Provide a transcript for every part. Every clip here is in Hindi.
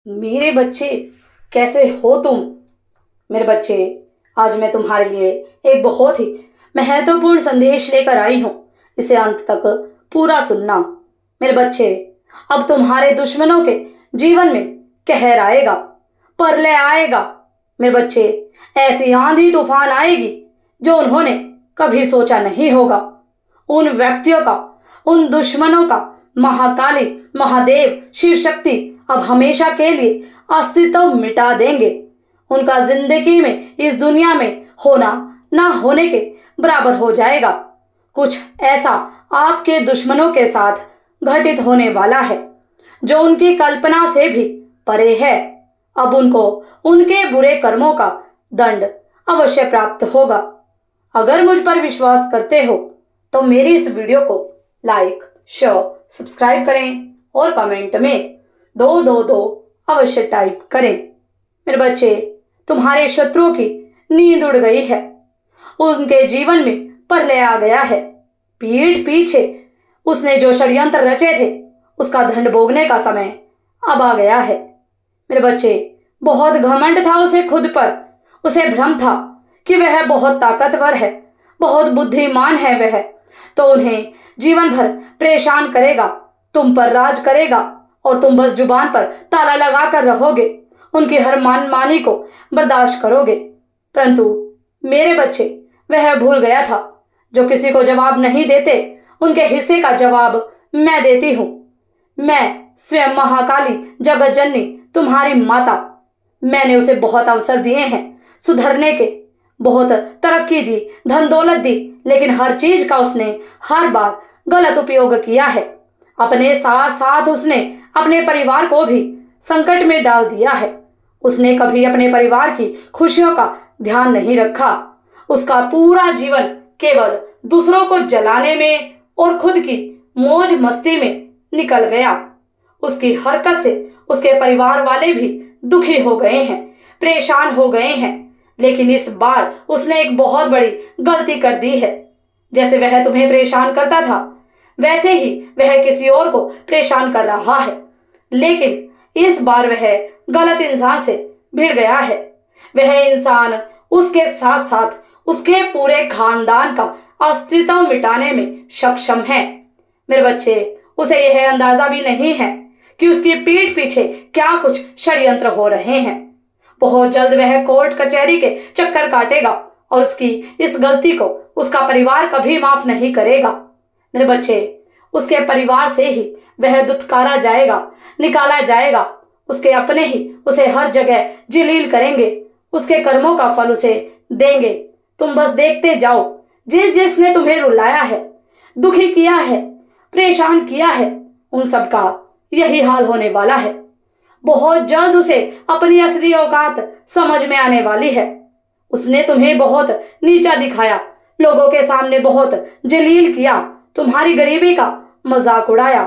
मेरे बच्चे, कैसे हो तुम? मेरे बच्चे, आज मैं तुम्हारे लिए एक बहुत ही महत्वपूर्ण संदेश लेकर आई हूँ। इसे अंत तक पूरा सुनना। मेरे बच्चे, अब तुम्हारे दुश्मनों के जीवन में कहर आएगा, प्रलय आएगा। मेरे बच्चे, ऐसी आंधी तूफान आएगी जो उन्होंने कभी सोचा नहीं होगा। उन व्यक्तियों का, उन दुश्मनों का महाकाली, महादेव, शिव शक्ति अब हमेशा के लिए अस्तित्व मिटा देंगे। उनका जिंदगी में, इस दुनिया में होना ना होने के बराबर हो जाएगा। कुछ ऐसा आपके दुश्मनों के साथ घटित होने वाला है जो उनकी कल्पना से भी परे है। अब उनको उनके बुरे कर्मों का दंड अवश्य प्राप्त होगा। अगर मुझ पर विश्वास करते हो तो मेरी इस वीडियो को लाइक, शेयर, सब्सक्राइब करें और कमेंट में 222 अवश्य टाइप करें। मेरे बच्चे, तुम्हारे शत्रुओं की नींद उड़ गई है। उनके जीवन में प्रलय आ गया है। पीठ पीछे उसने जो षड्यंत्र रचे थे उसका दंड भोगने का समय अब आ गया है। मेरे बच्चे, बहुत घमंड था उसे खुद पर। उसे भ्रम था कि वह बहुत ताकतवर है, बहुत बुद्धिमान है वह, तो उन्हें जीवन भर परेशान करेगा, तुम पर राज करेगा और तुम बस जुबान पर ताला लगाकर रहोगे, उनकी हर मनमानी को बर्दाश्त करोगे। परंतु मेरे बच्चे, वह भूल गया था, जो किसी को जवाब नहीं देते उनके हिस्से का जवाब मैं देती हूँ। मैं स्वयं महाकाली, जगत जननी, तुम्हारी माता। मैंने उसे बहुत अवसर दिए हैं सुधरने के, बहुत तरक्की दी, धन दौलत दी, लेकिन हर चीज का उसने हर बार गलत उपयोग किया है। अपने साथ साथ उसने अपने परिवार को भी संकट में डाल दिया है। उसने कभी अपने परिवार की खुशियों का ध्यान नहीं रखा। उसका पूरा जीवन केवल दूसरों को जलाने में और खुद की मौज मस्ती में निकल गया। उसकी हरकत से उसके परिवार वाले भी दुखी हो गए हैं, परेशान हो गए हैं। लेकिन इस बार उसने एक बहुत बड़ी गलती कर दी है। जैसे वह तुम्हें परेशान करता था, वैसे ही वह किसी और को परेशान कर रहा है। लेकिन इस बार वह गलत इंसान से भिड़ गया है। वह इंसान उसके साथ साथ उसके पूरे खानदान का अस्तित्व मिटाने में सक्षम है। मेरे बच्चे, उसे यह अंदाजा भी नहीं है कि उसकी पीठ पीछे क्या कुछ षड्यंत्र हो रहे हैं। बहुत जल्द वह कोर्ट कचहरी के चक्कर काटेगा और उसकी इस गलती को उसका परिवार कभी माफ नहीं करेगा। मेरे बच्चे, उसके परिवार से ही वह दुत्कारा जाएगा, निकाला जाएगा। उसके अपने ही उसे हर जगह जलील करेंगे, उसके कर्मों का फल उसे देंगे। तुम बस देखते जाओ। जिस जिसने तुम्हें रुलाया है, दुखी किया है, परेशान किया है, उन सब का यही हाल होने वाला है। बहुत जल्द उसे अपनी असली औकात समझ में आने वाली है। उसने तुम्हें बहुत नीचा दिखाया, लोगों के सामने बहुत जलील किया, तुम्हारी गरीबी का मजाक उड़ाया।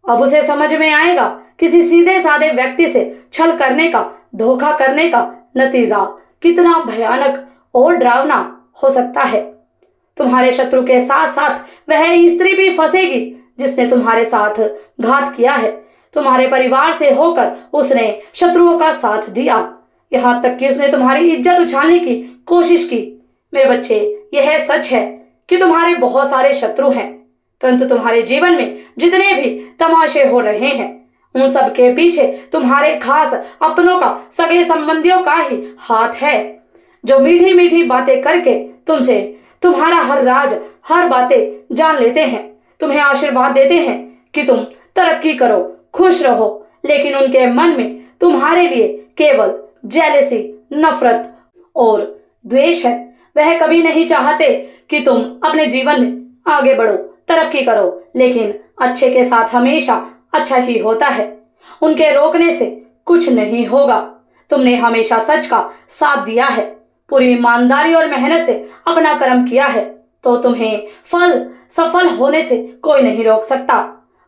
अब उसे समझ में आएगा किसी सीधे साधे व्यक्ति से छल करने का, धोखा करने का नतीजा कितना भयानक और डरावना हो सकता है। तुम्हारे शत्रु के साथ साथ वह स्त्री भी फंसेगी जिसने तुम्हारे साथ घात किया है। तुम्हारे परिवार से होकर उसने शत्रुओं का साथ दिया, यहाँ तक कि उसने तुम्हारी इज्जत उछालने की कोशिश की। मेरे बच्चे, यह सच है कि तुम्हारे बहुत सारे शत्रु हैं, परंतु तुम्हारे जीवन में जितने भी तमाशे हो रहे हैं उन सब के पीछे तुम्हारे खास अपनों का, सगे संबंधियों का ही हाथ है, जो मीठी मीठी बातें करके तुमसे तुम्हारा हर राज, हर बातें जान लेते हैं। तुम्हें आशीर्वाद देते हैं कि तुम तरक्की करो, खुश रहो, लेकिन उनके मन में तुम्हारे लिए केवल जेलसी, नफरत और द्वेष है। वह कभी नहीं चाहते कि तुम अपने जीवन में आगे बढ़ो, तरक्की करो, लेकिन अच्छे के साथ हमेशा अच्छा ही होता है। उनके रोकने से कुछ नहीं होगा। तुमने हमेशा सच का साथ दिया है, पूरी ईमानदारी और मेहनत से अपना कर्म किया है, तो तुम्हें सफल होने से कोई नहीं रोक सकता।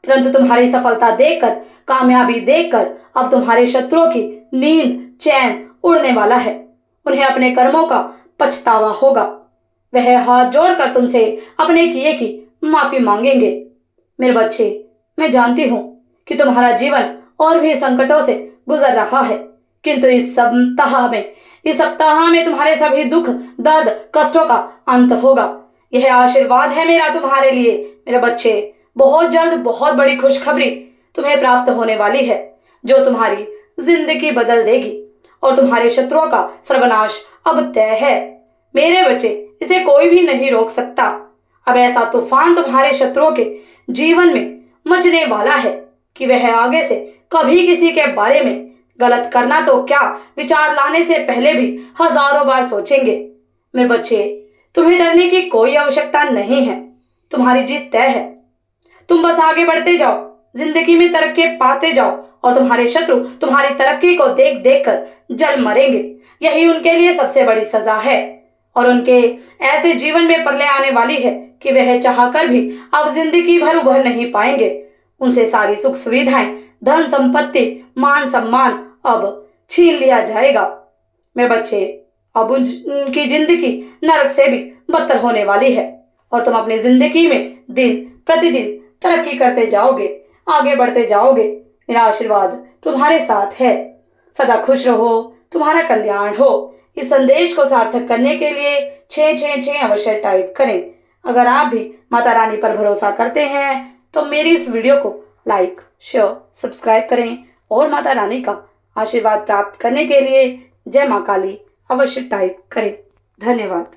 परंतु तुम्हारी सफलता देखकर, कामयाबी देखकर अब तुम्हारे शत्रुओं की नींद, चैन उड़ने वाला है। उन्हें अपने कर्मों का पछतावा होगा। वह हाथ जोड़कर तुमसे अपने किए की माफी मांगेंगे। मेरे बच्चे, मैं जानती हूँ कि तुम्हारा जीवन और भी संकटों से गुजर रहा है, किंतु इस सप्ताह में तुम्हारे सभी दुख, दर्द, कष्टों का अंत होगा। यह आशीर्वाद है मेरा तुम्हारे लिए मेरे बच्चे। बहुत जल्द बहुत बड़ी खुशखबरी तुम्हें प्राप्त होने वाली है, जो तुम्हारी जिंदगी बदल देगी और तुम्हारे शत्रुओं का सर्वनाश अब तय है। मेरे बच्चे, इसे कोई भी नहीं रोक सकता। अब ऐसा तूफान तुम्हारे शत्रुओं के जीवन में मचने वाला है कि वह आगे से कभी किसी के बारे में गलत करना तो क्या, विचार लाने से पहले भी हजारों बार सोचेंगे। मेरे बच्चे, तुम्हें डरने की कोई आवश्यकता नहीं है। तुम्हारी जीत तय है। तुम बस आगे बढ़ते जाओ, जिंदगी में तरक्की पाते जाओ और तुम्हारे शत्रु तुम्हारी तरक्की को देख देख कर जल मरेंगे। यही उनके लिए सबसे बड़ी सजा है और उनके ऐसे जीवन में प्रलय आने वाली है कि वह चाहकर भी अब जिंदगी भर उभर नहीं पाएंगे। उनसे सारी सुख सुविधाएं, धन संपत्ति, मान सम्मान अब छीन लिया जाएगा। मेरे बच्चे, अब उनकी जिंदगी नरक से भी बदतर होने वाली है और तुम अपनी जिंदगी में दिन प्रतिदिन तरक्की करते जाओगे, आगे बढ़ते जाओगे। मेरा आशीर्वाद तुम्हारे साथ है। सदा खुश रहो, तुम्हारा कल्याण हो। इस संदेश को सार्थक करने के लिए 666 अवश्य टाइप करें। अगर आप भी माता रानी पर भरोसा करते हैं तो मेरी इस वीडियो को लाइक, शेयर, सब्सक्राइब करें और माता रानी का आशीर्वाद प्राप्त करने के लिए जय मां काली अवश्य टाइप करें। धन्यवाद।